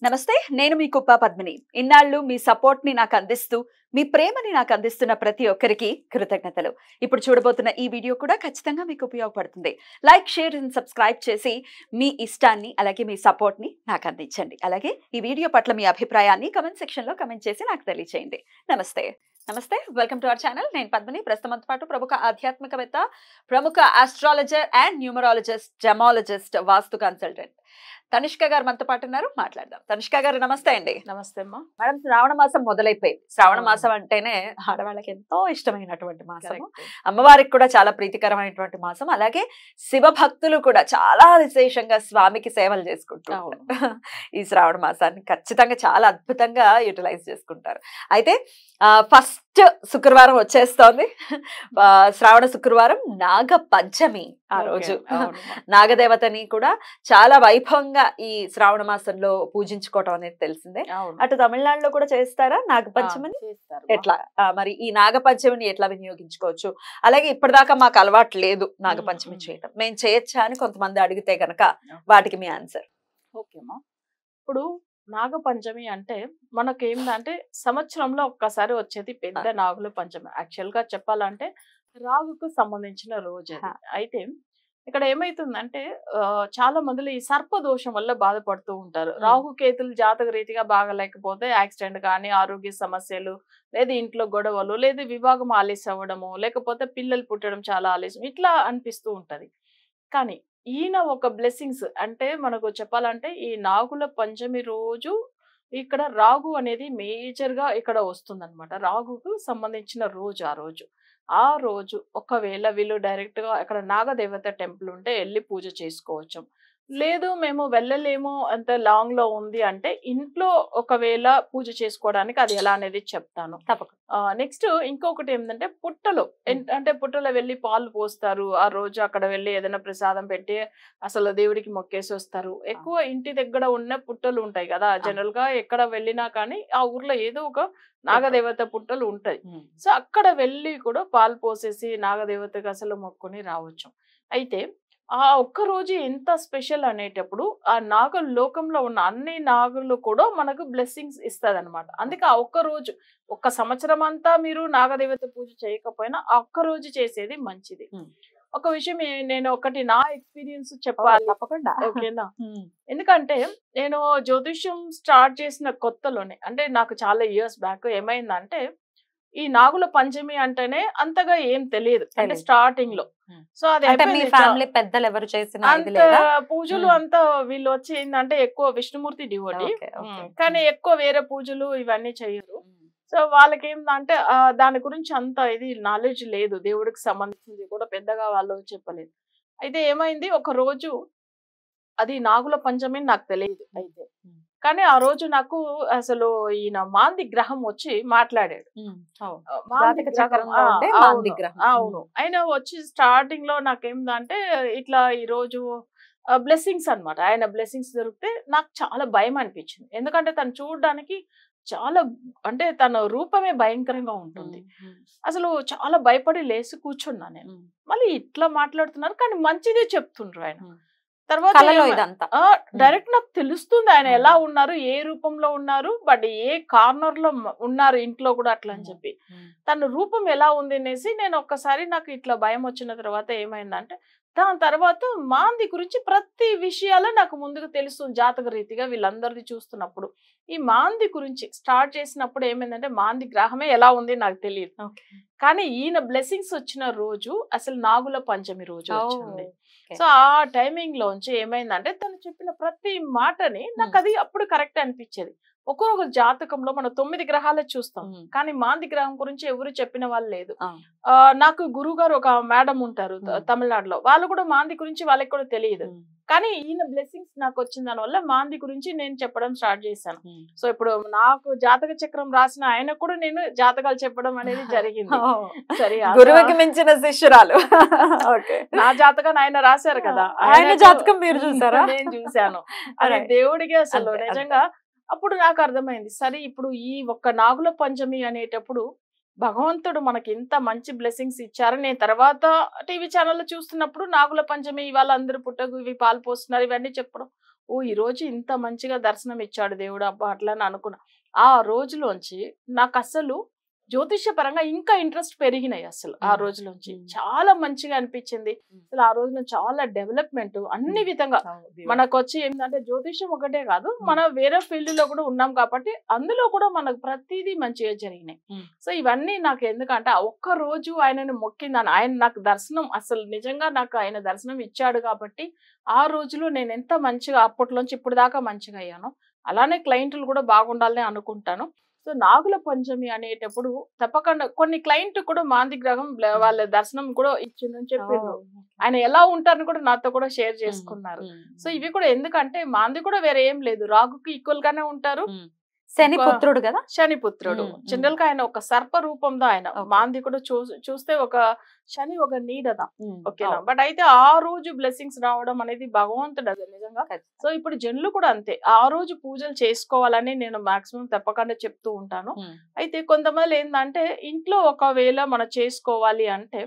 నమస్తే, నేను మీ కుప్ప పద్మిని. ఇన్నాళ్ళు మీ సపోర్ట్ ని నాకు అందిస్తూ, మీ ప్రేమని నాకు అందిస్తున్న ప్రతి ఒక్కరికి కృతజ్ఞతలు. ఇప్పుడు చూడబోతున్న ఈ వీడియో కూడా ఖచ్చితంగా మీకు ఉపయోగపడుతుంది. లైక్, షేర్ అండ్ సబ్స్క్రైబ్ చేసి మీ ఇష్టాన్ని అలాగే మీ సపోర్ట్ ని నాకు అందించండి. అలాగే ఈ వీడియో పట్ల మీ అభిప్రాయాన్ని కమెంట్ సెక్షన్ లో కమెంట్ చేసి నాకు తెలియజేయండి. నమస్తే. నమస్తే, వెల్కమ్ టు అవర్ ఛానల్. నేను పద్మిని. ప్రస్తుతంతో పాటు ప్రముఖ ఆధ్యాత్మికవేత్త, ప్రముఖ astrologer and numerologist, gemmologist, vastu consultant Tanishq గారు మనతో పాటు ఉన్నారు. మాట్లాడదాం. తనిష్క గారు నమస్తే అండి. నమస్తే అమ్మా. మేడం, శ్రావణ మాసం మొదలైపోయింది. శ్రావణ మాసం అంటేనే ఆడవాళ్ళకి ఎంతో ఇష్టమైనటువంటి మాసము, అమ్మవారికి కూడా చాలా ప్రీతికరమైనటువంటి మాసం. అలాగే శివ భక్తులు కూడా చాలా విశేషంగా స్వామికి సేవలు చేసుకుంటారు. ఈ శ్రావణ మాసాన్ని ఖచ్చితంగా చాలా అద్భుతంగా యూటిలైజ్ చేసుకుంటారు. అయితే ఫస్ట్ శుక్రవారం వచ్చేస్తోంది. శ్రావణ శుక్రవారం నాగ పంచమి. ఆ రోజు నాగదేవతని కూడా చాలా వైభవంగా ఈ శ్రావణ మాసంలో పూజించుకోవటం అనేది తెలిసిందే. అటు తమిళనాడులో కూడా చేస్తారా నాగపంచమిని? ఎట్లా మరి ఈ నాగపంచమిని ఎట్లా వినియోగించుకోవచ్చు? అలాగే ఇప్పటిదాకా మాకు అలవాటు లేదు నాగపంచమి చేయటం, మేము చేయొచ్చా అని కొంతమంది అడిగితే గనక వాటికి మీ ఆన్సర్? ఓకేమ్మా. ఇప్పుడు నాగపంచమి అంటే మనకేందంటే సంవత్సరంలో ఒక్కసారి వచ్చేది పెద్ద నాగుల పంచమి. యాక్చువల్ గా చెప్పాలంటే రాగుకు సంబంధించిన రోజు. అయితే ఇక్కడ ఏమైతుందంటే చాలా మందిలో ఈ సర్పదోషం వల్ల బాధపడుతూ ఉంటారు. రాహుకేతులు జాతక రీతిగా బాగలేకపోతే యాక్సిడెంట్ కానీ, ఆరోగ్య సమస్యలు, లేదా ఇంట్లో గొడవలు, లేదా వివాహం ఆలస్యం అవ్వడము, లేకపోతే పిల్లలు పుట్టడం చాలా ఆలస్యం, ఇట్లా అనిపిస్తూ ఉంటది. కానీ ఈయన ఒక బ్లెస్సింగ్స్ అంటే మనకు చెప్పాలంటే ఈ నాగుల పంచమి రోజు ఇక్కడ రాగు అనేది మేజర్ గా ఇక్కడ వస్తుంది అనమాట. రాగుకు సంబంధించిన రోజు ఆ రోజు ఒకవేళ వీళ్ళు డైరెక్ట్ గా అక్కడ నాగదేవత టెంపుల్ ఉంటే వెళ్ళి పూజ చేసుకోవచ్చు. లేదు మేము వెళ్ళలేము, అంత లాంగ్ లో ఉంది అంటే ఇంట్లో ఒకవేళ పూజ చేసుకోవడానికి అది ఎలా అనేది చెప్తాను తప్పకుండా. నెక్స్ట్ ఇంకొకటి ఏంటంటే పుట్టలో అంటే పుట్టలో వెళ్ళి పాలు పోస్తారు. ఆ రోజు అక్కడ వెళ్ళి ఏదైనా ప్రసాదం పెట్టి అసలు దేవుడికి మొక్కేసి వస్తారు. ఎక్కువ ఇంటి దగ్గర ఉన్న పుట్టలు ఉంటాయి కదా, జనరల్ గా ఎక్కడ వెళ్ళినా కానీ ఆ ఊర్లో ఏదో ఒక నాగదేవత పుట్టలు ఉంటాయి. సో అక్కడ వెళ్ళి కూడా పాలు పోసేసి నాగదేవతకి అసలు మొక్కుని రావచ్చు. అయితే ఆ ఒక్క రోజు ఎంత స్పెషల్ అనేటప్పుడు ఆ నాగ లోకంలో ఉన్న అన్ని నాగులు కూడా మనకు బ్లెస్సింగ్స్ ఇస్తుంది అనమాట. అందుకే ఆ ఒక్క రోజు, ఒక్క సంవత్సరం అంతా మీరు నాగదేవత పూజ చేయకపోయినా ఆ ఒక్క రోజు చేసేది మంచిది. ఒక విషయం నేను ఒకటి నా ఎక్స్పీరియన్స్ చెప్పాలి తప్పకుండా, ఓకేనా? ఎందుకంటే నేను జ్యోతిష్యం స్టార్ట్ చేసిన కొత్తలోనే, అంటే నాకు చాలా ఇయర్స్ బ్యాక్ ఏమైందంటే ఈ నాగుల పంచమి అంటేనే అంతగా ఏం తెలియదు, అంటే స్టార్టింగ్ లో. సో అది పెద్దలు ఎవరు చేసిన పూజలు అంతా వీళ్ళు వచ్చి ఏంటంటే ఎక్కువ విష్ణుమూర్తి డివోటీ, కానీ ఎక్కువ వేరే పూజలు ఇవన్నీ చేయరు. సో వాళ్ళకి ఏంటంటే దాని గురించి అంత ఇది నాలెడ్జ్ లేదు, దేవుడికి సంబంధించింది కూడా పెద్దగా వాళ్ళు చెప్పలేదు. అయితే ఏమైంది, ఒక రోజు అది నాగుల పంచమి నాకు తెలియదు. అయితే కానీ ఆ రోజు నాకు అసలు ఈయన మాంది గ్రహం వచ్చి మాట్లాడాడు. అవును, ఆయన వచ్చి స్టార్టింగ్ లో నాకేందంటే ఇట్లా ఈ రోజు బ్లెస్సింగ్స్ అన్నమాట, ఆయన బ్లెస్సింగ్స్ దొరికితే నాకు చాలా భయం అనిపించింది. ఎందుకంటే తను చూడడానికి చాలా, అంటే తన రూపమే భయంకరంగా ఉంటుంది. అసలు చాలా భయపడి లేచి కూర్చున్నా నేను. మళ్ళీ ఇట్లా మాట్లాడుతున్నారు కానీ మంచిదే చెప్తుండ్రు ఆయన. తర్వాత డైరెక్ట్ నాకు తెలుస్తుంది ఆయన ఎలా ఉన్నారు, ఏ రూపంలో ఉన్నారు, బట్ ఏ కార్నర్ లో ఉన్నారు ఇంట్లో కూడా అట్లా అని చెప్పి. తన రూపం ఎలా ఉంది అనేసి నేను ఒక్కసారి నాకు ఇట్లా భయం వచ్చిన తర్వాత ఏమైందంటే దాని తర్వాత మాంది గురించి ప్రతి విషయాలు నాకు ముందుకు తెలుస్తుంది జాతక రీతిగా వీళ్ళందరిది చూస్తున్నప్పుడు. ఈ మాంది గురించి స్టార్ట్ చేసినప్పుడు ఏమైందంటే మాంది గ్రహమే ఎలా ఉంది నాకు తెలియదు, కానీ ఈయన బ్లెస్సింగ్స్ వచ్చిన రోజు అసలు నాగుల పంచమి రోజు వచ్చింది. సో ఆ టైమింగ్ లోంచి ఏమైందంటే తను చెప్పిన ప్రతి మాటని నాకు అది అప్పుడు కరెక్ట్ అనిపించేది. ఒక్కొక్క జాతకంలో మనం 9 గ్రహాలే చూస్తాం, కానీ మాంది గ్రహం గురించి ఎవరు చెప్పిన వాళ్ళు లేదు. నాకు గురువు గారు ఒక మేడం ఉంటారు తమిళనాడులో, వాళ్ళు కూడా మాంది గురించి వాళ్ళకి కూడా తెలియదు. కానీ ఈయన బ్లెస్సింగ్స్ నాకు వచ్చిన దాని వల్ల మాంది గురించి నేను చెప్పడం స్టార్ట్ చేశాను. సో ఇప్పుడు నాకు జాతక చక్రం రాసిన ఆయన కూడా నేను జాతకాలు చెప్పడం అనేది జరిగింది. సరే, గురువుకి మించిన శిష్యురాలు. నా జాతకాన్ని ఆయన రాశారు కదా, ఆయన జాతకం మీరు చూసారా? నేను చూశాను. అది దేవుడికి అసలు నిజంగా అప్పుడు నాకు అర్థమైంది, సరే ఇప్పుడు ఈ ఒక్క నాగుల పంచమి అనేటప్పుడు భగవంతుడు మనకి ఎంత మంచి బ్లెస్సింగ్స్ ఇచ్చారు. నేను తర్వాత టీవీ ఛానల్లో చూస్తున్నప్పుడు నాగుల పంచమి ఇవాళ అందరూ పుట్టకు ఇవి పాలు పోస్తున్నారు ఇవన్నీ చెప్పడం, ఓ ఈ రోజు ఇంత మంచిగా దర్శనం ఇచ్చాడు దేవుడు అబ్బా అట్లా అని అనుకున్నా. ఆ రోజులోంచి నాకు అసలు జ్యోతిష్య పరంగా ఇంకా ఇంట్రెస్ట్ పెరిగినాయి అసలు ఆ రోజులోంచి. చాలా మంచిగా అనిపించింది. అసలు ఆ రోజులో చాలా డెవలప్మెంట్ అన్ని విధంగా మనకు వచ్చి ఏంటంటే జ్యోతిష్యం ఒకటే కాదు, మన వేరే ఫీల్డ్ లో కూడా ఉన్నాం కాబట్టి అందులో కూడా మనకు ప్రతిదీ మంచిగా జరిగినాయి. సో ఇవన్నీ నాకు ఎందుకంటే ఒక్క రోజు ఆయనను మొక్కిందని, ఆయన నాకు దర్శనం అసలు నిజంగా నాకు ఆయన దర్శనం ఇచ్చాడు కాబట్టి ఆ రోజులో నేను ఎంత మంచిగా అప్పట్లోంచి ఇప్పుడు దాకా మంచిగా అయ్యాను. అలానే క్లయింట్లు కూడా బాగుండాలని అనుకుంటాను. సో నాగుల పంచమి అనేటప్పుడు తప్పకుండా కొన్ని క్లయింట్ కూడా మాంది గ్రహం వాళ్ళ దర్శనం కూడా ఇచ్చిందని చెప్పిండ్రు. ఆయన ఎలా ఉంటారని కూడా నాతో కూడా షేర్ చేసుకున్నారు. సో ఇవి కూడా ఎందుకంటే మాంది కూడా వేరే ఏం లేదు, రాగుకి ఈక్వల్ గానే ఉంటారు. శనిపుత్రుడు కదా, శనిపుత్రుడు. జనరల్ గా ఆయన ఒక సర్ప రూపంలో ఆయన మాంది కూడా చూస్తే ఒక శని ఒక నీడదా. ఓకేనా, బట్ అయితే ఆ రోజు బ్లెస్సింగ్స్ రావడం అనేది భగవంతుడు అది నిజంగా. సో ఇప్పుడు జనులు కూడా అంతే, ఆ రోజు పూజలు చేసుకోవాలని నేను మాక్సిమం తప్పకుండా చెప్తూ ఉంటాను. అయితే కొంతమంది ఏంటంటే ఇంట్లో ఒకవేళ మనం చేసుకోవాలి అంటే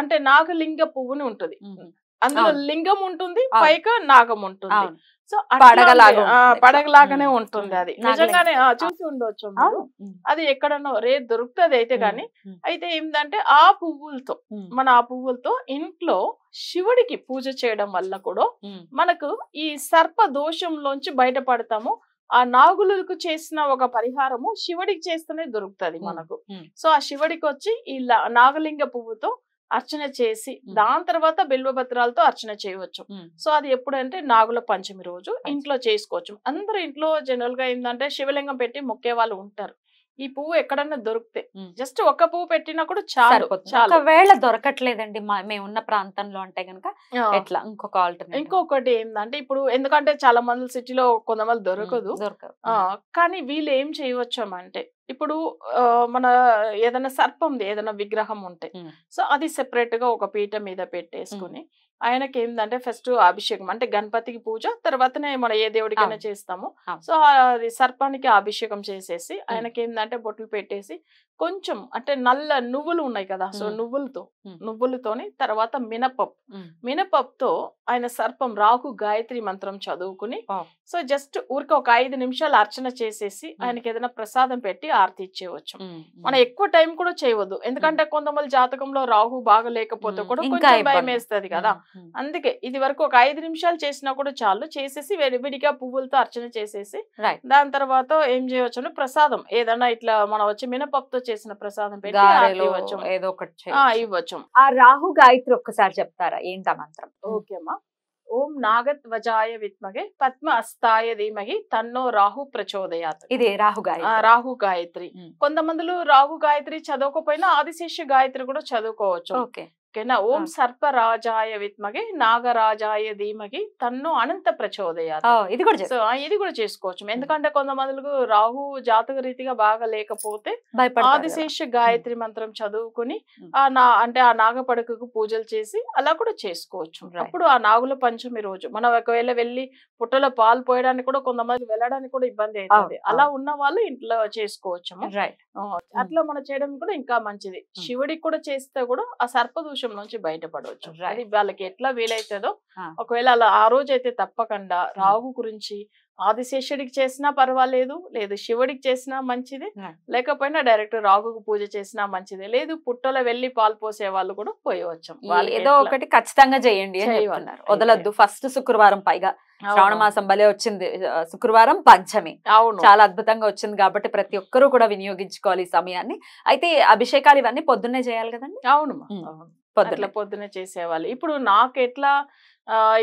అంటే నాగలింగ పువ్వుని ఉంటుంది, అందులో లింగం ఉంటుంది, పైగా నాగం ఉంటుంది. సో పడగలాగానే ఉంటుంది. అది నిజంగానే చూసి ఉండొచ్చు, అది ఎక్కడనో రేర్ దొరుకుతుంది అయితే కానీ. అయితే ఏంటంటే ఆ పువ్వులతో ఇంట్లో శివుడికి పూజ చేయడం వల్ల కూడా మనకు ఈ సర్ప దోషంలోంచి బయటపడతాము. ఆ నాగులకు చేసిన ఒక పరిహారము శివుడికి చేస్తేనే దొరుకుతుంది మనకు. సో ఆ శివుడికి వచ్చి ఈ నాగలింగ పువ్వుతో అర్చన చేసి దాని తర్వాత బిల్వపత్రాలతో అర్చన చేయవచ్చు. సో అది ఎప్పుడంటే నాగుల పంచమి రోజు ఇంట్లో చేసుకోవచ్చు. అందరూ ఇంట్లో జనరల్ గా ఏంటంటే శివలింగం పెట్టి మొక్కే వాళ్ళు ఉంటారు. ఈ పువ్వు ఎక్కడన్నా దొరికితే జస్ట్ ఒక పువ్వు పెట్టినా కూడా చాలు. ఒకవేళ దొరకట్లేదండి మేము ఉన్న ప్రాంతంలో అంటే గనక ఎట్లా ఇంకొకటి ఏంటంటే ఇప్పుడు ఎందుకంటే చాలా మంది సిటీలో కొంతమంది దొరకదు, కానీ వీళ్ళు ఏం చేయవచ్చు అంటే ఇప్పుడు మన ఏదైనా సర్పంది ఏదైనా విగ్రహం ఉంటే సో అది సెపరేట్ గా ఒక పీట మీద పెట్టేసుకుని ఆయనకి ఏంటంటే ఫస్ట్ అభిషేకం అంటే గణపతికి పూజ, తర్వాతనే మనం ఏ దేవుడికైనా చేస్తాము. సో అది సర్పానికి అభిషేకం చేసేసి ఆయనకి ఏంటంటే బొట్లు పెట్టేసి కొంచెం అంటే నల్ల నువ్వులు ఉన్నాయి కదా, సో నువ్వులతోని తర్వాత మినపప్పుతో ఆయన సర్పం రాహు గాయత్రి మంత్రం చదువుకుని సో జస్ట్ ఊరికి ఒక 5 నిమిషాలు అర్చన చేసేసి ఆయనకి ఏదైనా ప్రసాదం పెట్టి ఆరతి ఇచ్చేయవచ్చు. మనం ఎక్కువ టైం కూడా చేయవద్దు, ఎందుకంటే కొంతమంది జాతకంలో రాహు బాగా లేకపోతే కూడా కొంచెం భయం వేస్తుంది కదా. అందుకే ఇది వరకు ఒక 5 నిమిషాలు చేసినా కూడా చాలు. చేసేసి విడిగా పువ్వులతో అర్చన చేసేసి దాని తర్వాత ఏం చేయవచ్చు, ప్రసాదం ఏదైనా ఇట్లా మనం వచ్చి మినపప్పుతో చేసిన ప్రసాదం పెట్టి ఏదో ఒకటి ఇవ్వచ్చు. ఆ రాహు గాయత్రి ఒక్కసారి చెప్తారా ఏంటా మంత్రం? ఓకేమ్మా. ఓం నాగధ్వజాయ విద్మహే పద్మ అస్తాయ ధీమహి తన్నో రాహు ప్రచోదయాత్. ఇది రాహు గాయత్రి. కొంతమందిలో రాహు గాయత్రి చదవకపోయినా ఆదిశేష గాయత్రి కూడా చదువుకోవచ్చు. ఓకేనా. ఓం సర్పరాజాయ విద్మహే నాగరాజాయ ధీమహి తన్నో అనంత ప్రచోదయాత్. ఇది కూడా చేసుకోవచ్చు. ఎందుకంటే కొంతమందికి రాహు జాతక రీతిగా బాగా లేకపోతే ఆదిశేష గాయత్రి మంత్రం చదువుకుని అంటే ఆ నాగపడకకు పూజలు చేసి అలా కూడా చేసుకోవచ్చు. అప్పుడు ఆ నాగుల పంచమి రోజు మనం ఒకవేళ వెళ్ళి పుట్టలో పాలు పోయడానికి కూడా కొంతమంది వెళ్ళడానికి కూడా ఇబ్బంది అవుతుంది. అలా ఉన్న వాళ్ళు ఇంట్లో చేసుకోవచ్చు. అట్లా మనం చేయడం కూడా ఇంకా మంచిది. శివుడికి కూడా చేస్తే కూడా ఆ సర్పదూషం నుంచి బయటపడవచ్చు. అది వాళ్ళకి ఎట్లా వీలైతుందో ఒకవేళ అలా ఆ రోజు అయితే తప్పకుండా రాహు గురించి ఆదిశేషుడికి చేసినా పర్వాలేదు, లేదు శివుడికి చేసినా మంచిది, లేకపోయినా డైరెక్ట్ రాహుకు పూజ చేసినా మంచిది, లేదు పుట్టలో వెళ్లి పాలు పోసే వాళ్ళు కూడా పోయవచ్చు. ఏదో ఒకటి ఖచ్చితంగా చేయండి అని చెప్తున్నారు. వదలొద్దు. ఫస్ట్ శుక్రవారం, పైగా శ్రావణ మాసం భలే వచ్చింది, శుక్రవారం పంచమి చాలా అద్భుతంగా వచ్చింది కాబట్టి ప్రతి ఒక్కరూ కూడా వినియోగించుకోవాలి ఈ సమయాన్ని. అయితే అభిషేకాలు ఇవన్నీ పొద్దున్నే చేయాలి కదండి? అవును, పొద్దున్నే చేసేవాళ్ళు. ఇప్పుడు నాకు ఎట్లా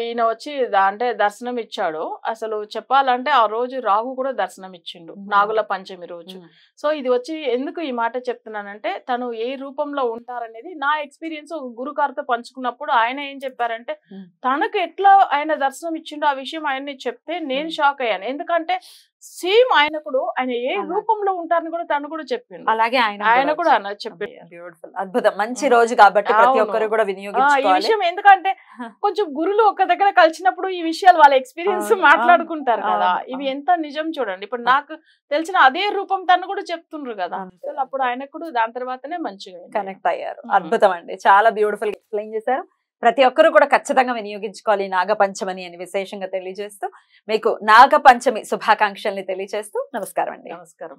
ఈయన వచ్చి అంటే దర్శనం ఇచ్చాడు, అసలు చెప్పాలంటే ఆ రోజు రాహు కూడా దర్శనం ఇచ్చిండు నాగుల పంచమి రోజు. సో ఇది వచ్చి ఎందుకు ఈ మాట చెప్తున్నానంటే తను ఏ రూపంలో ఉంటారనేది నా ఎక్స్పీరియన్స్ గురుగారితో పంచుకున్నప్పుడు ఆయన ఏం చెప్పారంటే తనకు ఎట్లా ఆయన దర్శనం ఇచ్చిండో ఆ విషయం ఆయన్ని చెప్తే నేను షాక్ అయ్యాను. ఎందుకంటే సేమ్ ఆయన కూడా ఆయన ఏ రూపంలో ఉంటారని కూడా తను కూడా చెప్పిండు. అలాగే ఆయన కూడా చెప్పిండు. బ్యూటిఫుల్, అద్భుతం, మంచి రోజు కాబట్టి ప్రతి ఒక్కరు కూడా వినియోగించుకోవాలి ఈ విషయం. ఎందుకంటే కొంచెం గురులు ఒక దగ్గర కలిసినప్పుడు ఈ విషయాలు వాళ్ళ ఎక్స్పీరియన్స్ మాట్లాడుకుంటారు కదా, ఇవి ఎంత నిజం చూడండి. ఇప్పుడు నాకు తెలిసిన అదే రూపం తను కూడా చెప్తుండ్రు కదా, అప్పుడు ఆయన కూడా దాని తర్వాతనే మంచిగా కనెక్ట్ అయ్యారు. అద్భుతం అండి, చాలా బ్యూటిఫుల్ ఎక్స్ప్లెయిన్ చేశారు. ప్రతి ఒక్కరు కూడా ఖచ్చితంగా వినియోగించుకోవాలి నాగపంచమిని అని విశేషంగా తెలియజేస్తూ మీకు నాగపంచమి శుభాకాంక్షల్ని తెలియజేస్తూ నమస్కారం అండి. నమస్కారం.